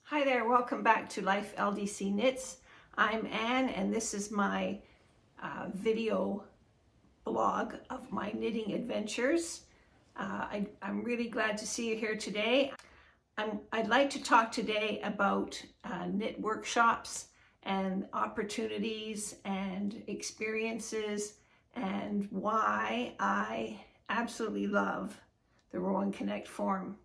Hi there, welcome back to Life LDC Knits. I'm Anne and this is my video blog of my knitting adventures. I'm really glad to see you here today. I'd like to talk today about knit workshops and opportunities and experiences and why I absolutely love the Rowan Connect forum.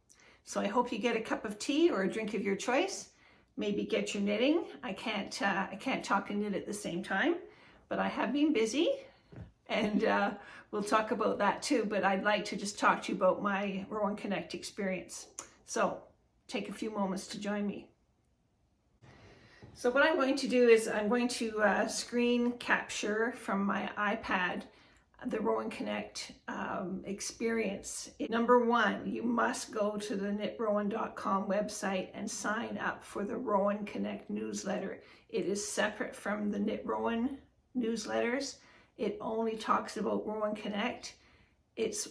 So I hope you get a cup of tea or a drink of your choice. Maybe get your knitting. I can't talk and knit at the same time, but I have been busy, and we'll talk about that too. But I'd like to just talk to you about my Rowan Connect experience. So take a few moments to join me. So what I'm going to do is I'm going to screen capture from my iPad the Rowan Connect experience. Number one, you must go to the knitrowan.com website and sign up for the Rowan Connect newsletter. It is separate from the Knit Rowan newsletters. It only talks about Rowan Connect. It's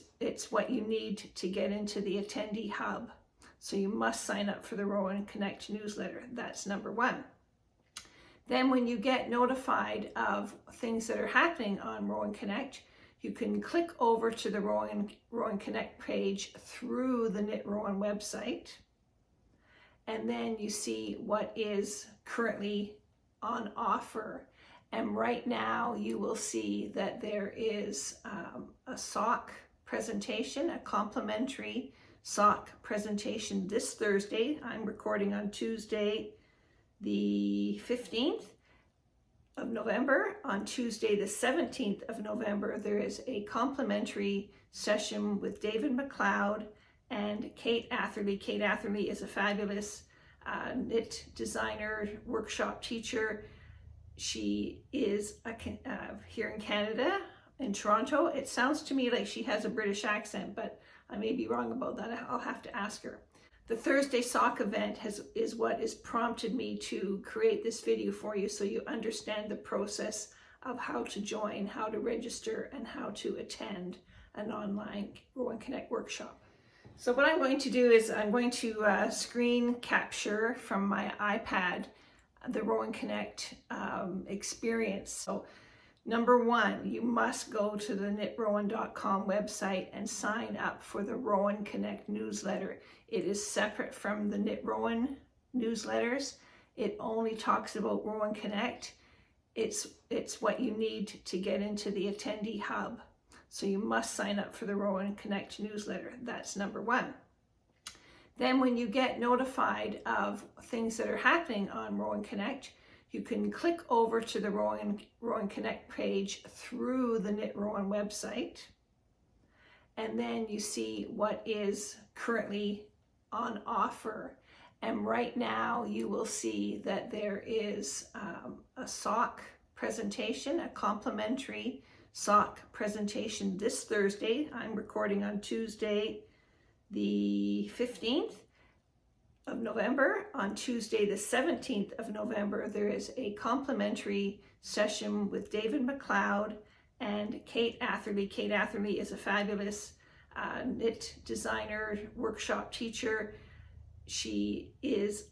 what you need to get into the attendee hub. So you must sign up for the Rowan Connect newsletter. That's number one. Then when you get notified of things that are happening on Rowan Connect, you can click over to the Rowan Connect page through the Knit Rowan website, and then you see what is currently on offer. And right now you will see that there is a sock presentation, a complimentary sock presentation this Thursday. I'm recording on Tuesday the 15th of November. On Tuesday the 17th of November, there is a complimentary session with David Macleod and Kate Atherley. Kate Atherley is a fabulous knit designer, workshop teacher. She is here in Canada, in Toronto. It sounds to me like she has a British accent, but I may be wrong about that. I'll have to ask her. The Thursday sock event is what has prompted me to create this video for you, so you understand the process of how to join, how to register, and how to attend an online Rowan Connect workshop. So what I'm going to do is I'm going to screen capture from my iPad the Rowan Connect experience. So number one, you must go to the knitrowan.com website and sign up for the Rowan Connect newsletter. It is separate from the Knit Rowan newsletters. It only talks about Rowan Connect. It's what you need to get into the attendee hub. So you must sign up for the Rowan Connect newsletter. That's number one. Then when you get notified of things that are happening on Rowan Connect, you can click over to the Rowan Connect page through the Knit Rowan website, and then you see what is currently on offer. And right now you will see that there is a sock presentation, a complimentary sock presentation this Thursday. I'm recording on Tuesday the 15th of November. On Tuesday the 17th of November, there is a complimentary session with David Macleod and Kate Atherley. Kate Atherley is a fabulous knit designer, workshop teacher. She is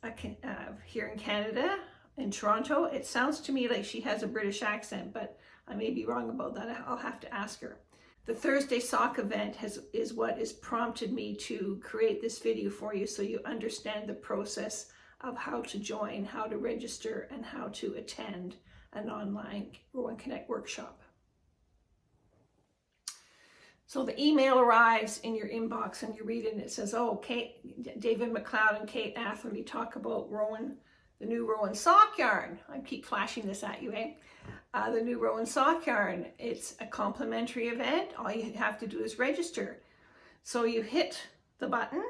here in Canada, in Toronto. It sounds to me like she has a British accent, but I may be wrong about that. I'll have to ask her. The Thursday sock event is what has prompted me to create this video for you, so you understand the process of how to join, how to register, and how to attend an online Rowan Connect workshop. So the email arrives in your inbox and you read it and it says, oh, David Macleod and Kate Atherley talk about the new Rowan Sock Yarn. I keep flashing this at you, eh? The new Rowan Sock Yarn. It's a complimentary event. All you have to do is register. So you hit the button,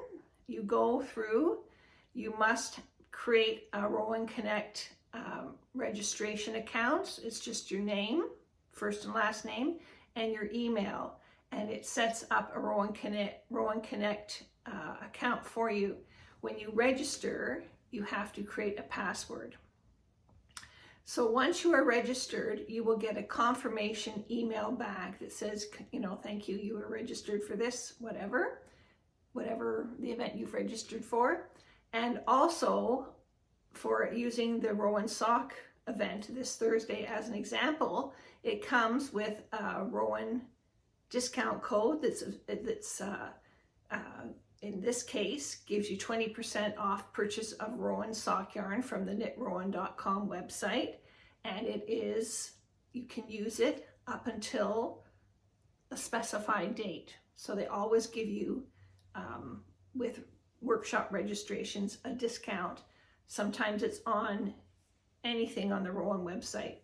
you go through, you must create a Rowan Connect registration account. It's just your name, first and last name, and your email. And it sets up a Rowan Connect account for you. When you register, you have to create a password. So once you are registered, you will get a confirmation email back that says, thank you, you are registered for this, whatever the event you've registered for. And also for using the Rowan Sock event this Thursday as an example, it comes with a Rowan discount code that's in this case gives you 20% off purchase of Rowan Sock Yarn from the knitrowan.com website, and you can use it up until a specified date. So they always give you with workshop registrations a discount. Sometimes it's on anything on the Rowan website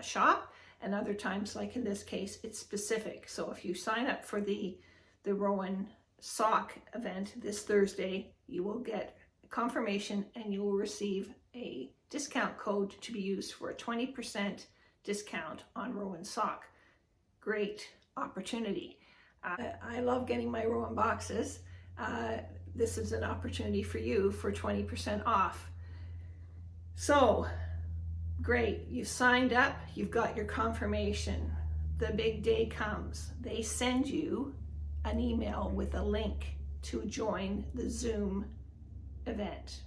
shop, and other times, like in this case, it's specific. So if you sign up for the Rowan Sock event this Thursday, you will get confirmation and you will receive a discount code to be used for a 20% discount on Rowan Sock. Great opportunity. I love getting my Rowan boxes. This is an opportunity for you for 20% off. So great, you signed up, you've got your confirmation. The big day comes. They send you an email with a link to join the Zoom event.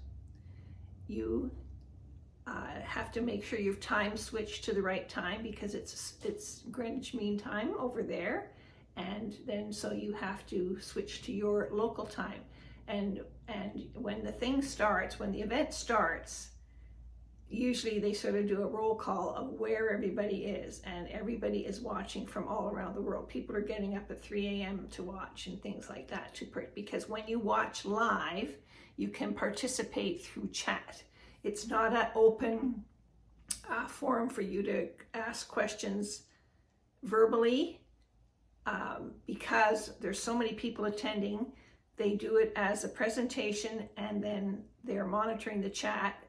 You have to make sure you've time switched to the right time because it's Greenwich Mean Time over there, and then so you have to switch to your local time. And when the event starts, usually they sort of do a roll call of where everybody is, and everybody is watching from all around the world. People are getting up at 3 a.m. to watch and things like that, because when you watch live, you can participate through chat. It's not an open forum for you to ask questions verbally, because there's so many people attending. They do it as a presentation, and then they're monitoring the chat.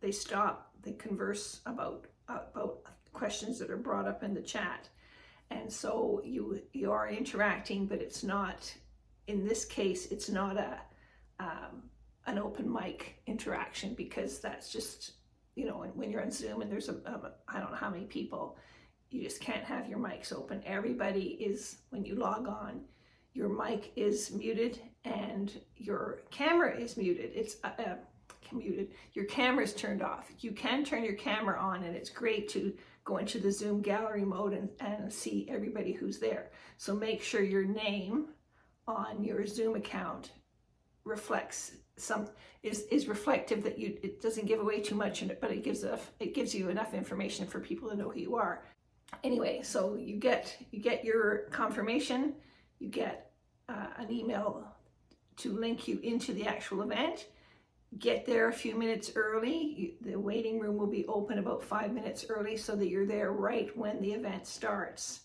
They stop, they converse about questions that are brought up in the chat. And so you are interacting, but it's not, in this case, it's not an open mic interaction, because that's just, when you're on Zoom and there's I don't know how many people, you just can't have your mics open. Everybody is, when you log on, your mic is muted and your camera is muted. It's muted. Your camera is turned off. You can turn your camera on, and it's great to go into the Zoom gallery mode and see everybody who's there. So make sure your name on your Zoom account reflects is reflective, that it doesn't give away too much in it, but it gives you enough information for people to know who you are. Anyway, so you get your confirmation, you get an email to link you into the actual event. Get there a few minutes early. The waiting room will be open about 5 minutes early so that you're there right when the event starts.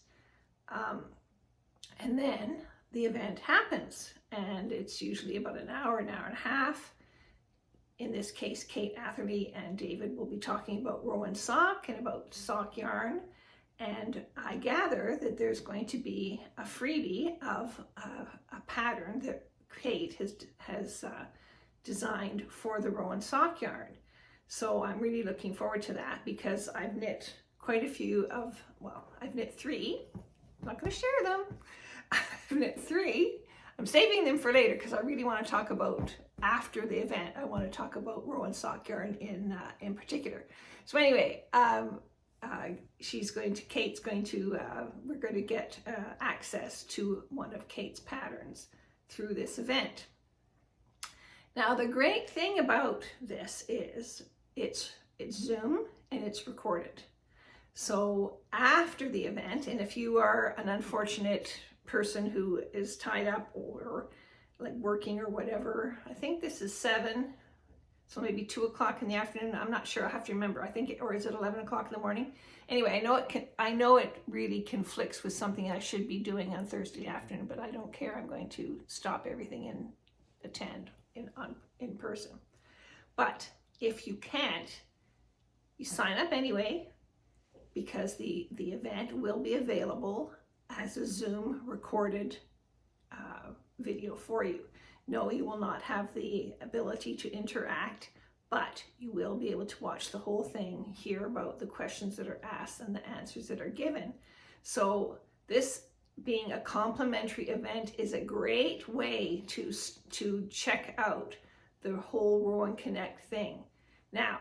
And then the event happens, and it's usually about an hour and a half. In this case, Kate Atherley and David will be talking about Rowan Sock and about sock yarn. And I gather that there's going to be a freebie of a pattern that Kate has designed for the Rowan Sock Yarn. So I'm really looking forward to that, because I've knit quite a few I've knit 3. I'm not going to share them. I've knit 3. I'm saving them for later because I really want to talk about, after the event, I want to talk about Rowan Sock Yarn in particular. So anyway, we're going to get access to one of Kate's patterns through this event. Now, the great thing about this is it's Zoom and it's recorded. So after the event, and if you are an unfortunate person who is tied up or like working or whatever, I think this is 7, so maybe 2 o'clock in the afternoon. I'm not sure. I have to remember. Or is it 11 o'clock in the morning? Anyway, I know it really conflicts with something I should be doing on Thursday afternoon, but I don't care. I'm going to stop everything and attend in person. But if you can't, you sign up anyway, because the event will be available as a Zoom recorded video for you. No, you will not have the ability to interact, but you will be able to watch the whole thing, hear about the questions that are asked and the answers that are given. So this, being a complimentary event, is a great way to check out the whole Rowan Connect thing. Now,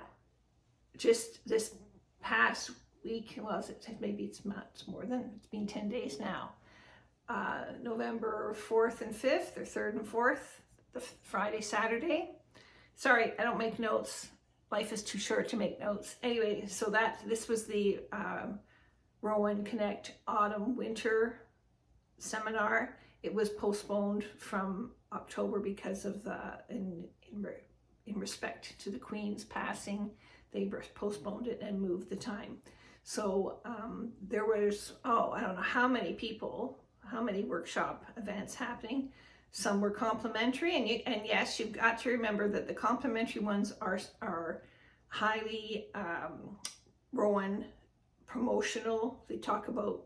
just this past week, well, maybe it's more than, it's been 10 days now. November 4th and 5th, or 3rd and 4th, the Friday, Saturday. Sorry, I don't make notes. Life is too short to make notes. Anyway, so this was the Rowan Connect Autumn Winter Seminar. It was postponed from October because of in respect to the Queen's passing. They postponed it and moved the time. So there was, I don't know how many people, how many workshop events happening. Some were complimentary, and yes, you've got to remember that the complimentary ones are highly Rowan promotional. They talk about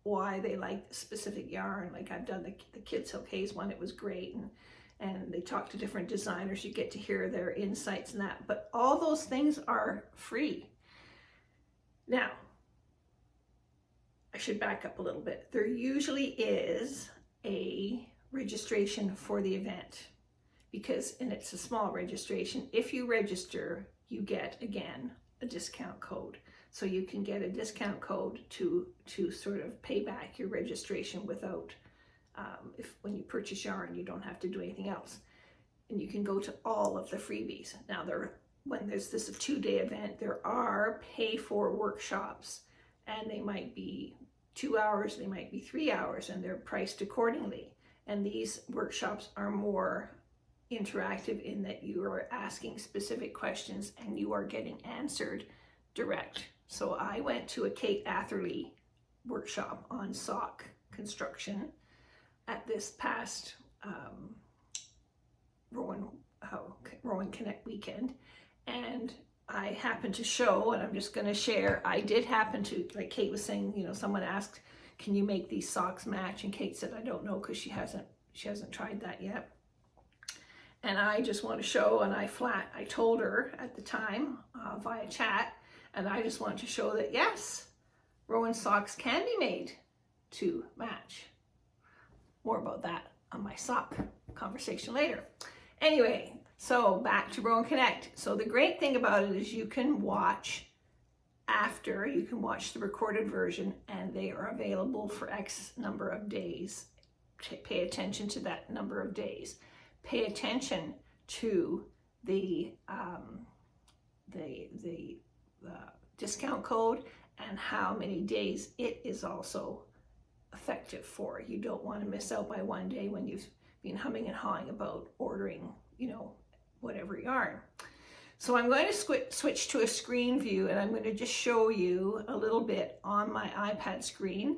why they like the specific yarn. Like I've done the Kids Hill K's one, it was great, and they talk to different designers. You get to hear their insights and that, but all those things are free. Now, I should back up a little bit. There usually is a registration for the event and it's a small registration. If you register, you get, again, a discount code. So you can get a discount code to sort of pay back your registration without, when you purchase yarn, you don't have to do anything else. And you can go to all of the freebies. Now, when there's this a 2-day event, there are pay-for workshops, and they might be 2 hours, they might be 3 hours, and they're priced accordingly. And these workshops are more interactive in that you are asking specific questions and you are getting answered direct. So I went to a Kate Atherley workshop on sock construction at this past Rowan Connect weekend, and I happened to show, and I'm just going to share, I did happen to, like Kate was saying, someone asked, can you make these socks match? And Kate said, I don't know, because she hasn't tried that yet. And I just want to show, and I told her at the time via chat, and I just want to show that yes, Rowan socks can be made to match. More about that on my sock conversation later. Anyway, so back to Rowan Connect. So the great thing about it is you can watch the recorded version, and they are available for X number of days. Pay attention to that number of days. Pay attention to the discount code and how many days it is also effective for. You don't want to miss out by one day when you've been humming and hawing about ordering, whatever yarn. So I'm going to switch to a screen view, and I'm going to just show you a little bit on my iPad screen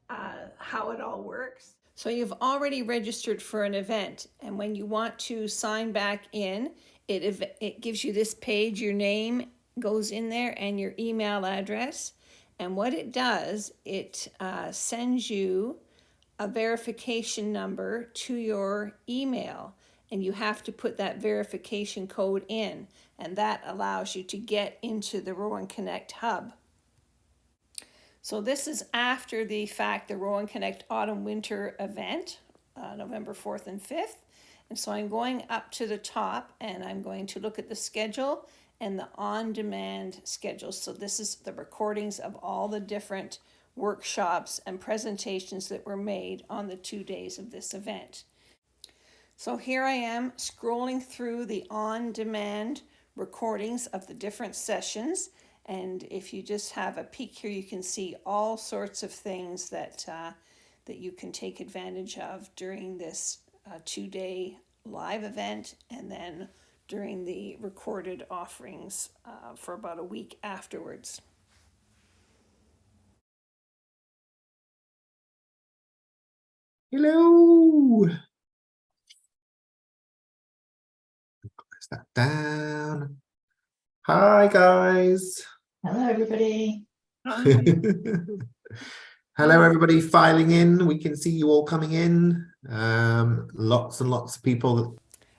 how it all works. So you've already registered for an event, and when you want to sign back in, it gives you this page. Your name goes in there and your email address, and what it does, it sends you a verification number to your email, and you have to put that verification code in, and that allows you to get into the Rowan Connect hub. So this is after the fact, the Rowan Connect Autumn Winter event, November 4th and 5th. And so I'm going up to the top, and I'm going to look at the schedule and the on-demand schedule. So this is the recordings of all the different workshops and presentations that were made on the 2 days of this event. So here I am scrolling through the on-demand recordings of the different sessions. And if you just have a peek here, you can see all sorts of things that you can take advantage of during this 2-day live event, and then during the recorded offerings for about a week afterwards. Hello. Close that down. Hi, guys. Hello, everybody. Hello, everybody filing in. We can see you all coming in. Lots and lots of people.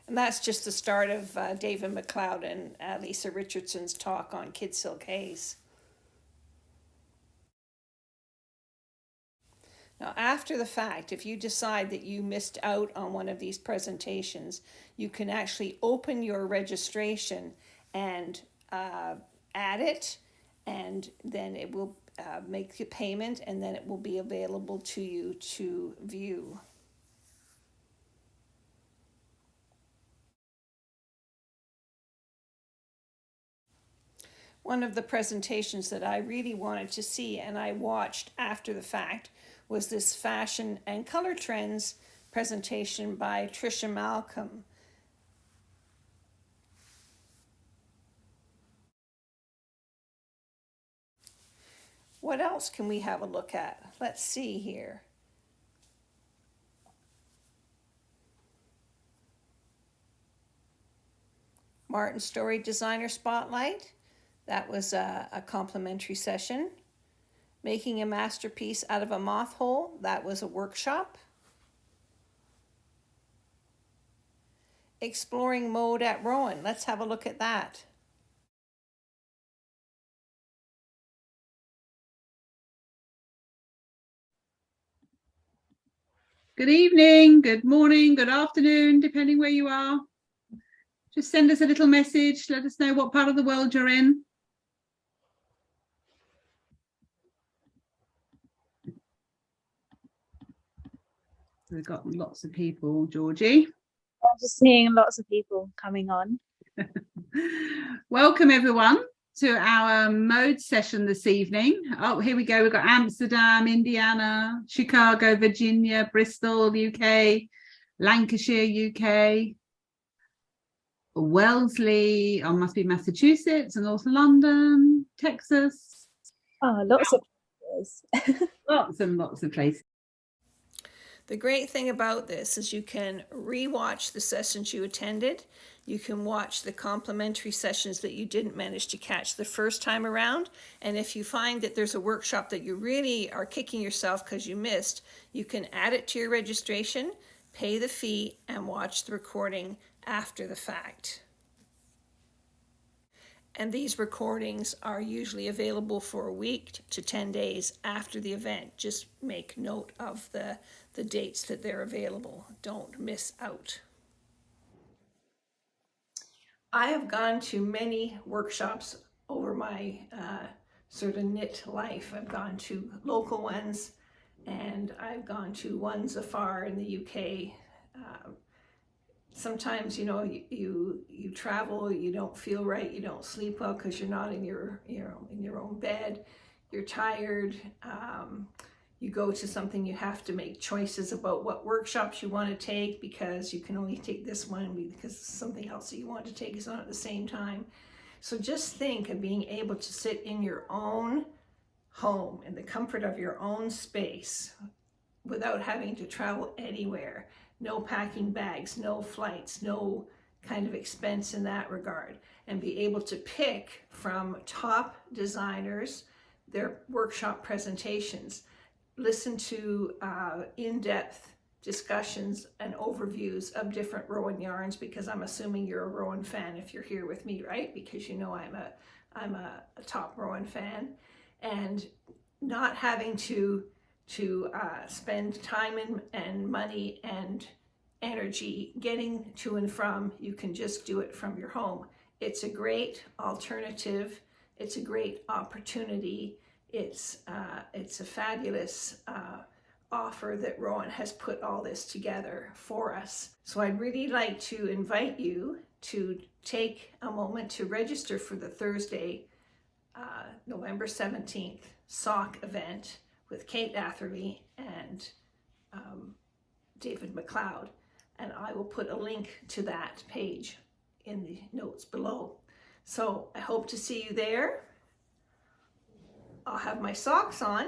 And that's just the start of David Macleod and Lisa Richardson's talk on Kids Hill K's. Now, after the fact, if you decide that you missed out on one of these presentations, you can actually open your registration and add it, and then it will make the payment, and then it will be available to you to view. One of the presentations that I really wanted to see and I watched after the fact was this fashion and color trends presentation by Tricia Malcolm. What else can we have a look at? Let's see here. Martin Story Designer Spotlight. That was a complimentary session. Making a masterpiece out of a moth hole. That was a workshop. Exploring mode at Rowan. Let's have a look at that. Good evening, good morning, good afternoon, depending where you are. Just send us a little message. Let us know what part of the world you're in. We've got lots of people, Georgie. I'm just seeing lots of people coming on. Welcome everyone to our mode session this evening. Oh, here we go. We've got Amsterdam, Indiana, Chicago, Virginia, Bristol, UK, Lancashire, UK, Wellesley, must be Massachusetts, and North London, Texas. Oh, lots of places. Lots and lots of places. The great thing about this is you can re-watch the sessions you attended. You can watch the complimentary sessions that you didn't manage to catch the first time around. And if you find that there's a workshop that you really are kicking yourself because you missed, you can add it to your registration, pay the fee, and watch the recording after the fact. And these recordings are usually available for a week to 10 days after the event. Just make note of the dates that they're available. Don't miss out. I have gone to many workshops over my sort of knit life. I've gone to local ones, and I've gone to ones afar in the UK. Sometimes, you know, you travel, you don't feel right, you don't sleep well because you're not in your own bed, you're tired. You go to something, you have to make choices about what workshops you want to take because you can only take this one because something else that you want to take is on at the same time. So just think of being able to sit in your own home, in the comfort of your own space, without having to travel anywhere. No packing bags, no flights, no kind of expense in that regard, and be able to pick from top designers their workshop presentations. Listen to in-depth discussions and overviews of different Rowan yarns, because I'm assuming you're a Rowan fan if you're here with me, right? Because you know I'm a top Rowan fan, and not having to spend time and money and energy getting to and from. You can just do it from your home. It's a great alternative. It's a great opportunity. It's a fabulous offer that Rowan has put all this together for us. So I'd really like to invite you to take a moment to register for the Thursday, November 17th sock event with Kate Atherley and David Macleod. And I will put a link to that page in the notes below. So I hope to see you there. I'll have my socks on,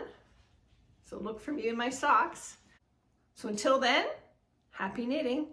so look for me in my socks. So until then, happy knitting.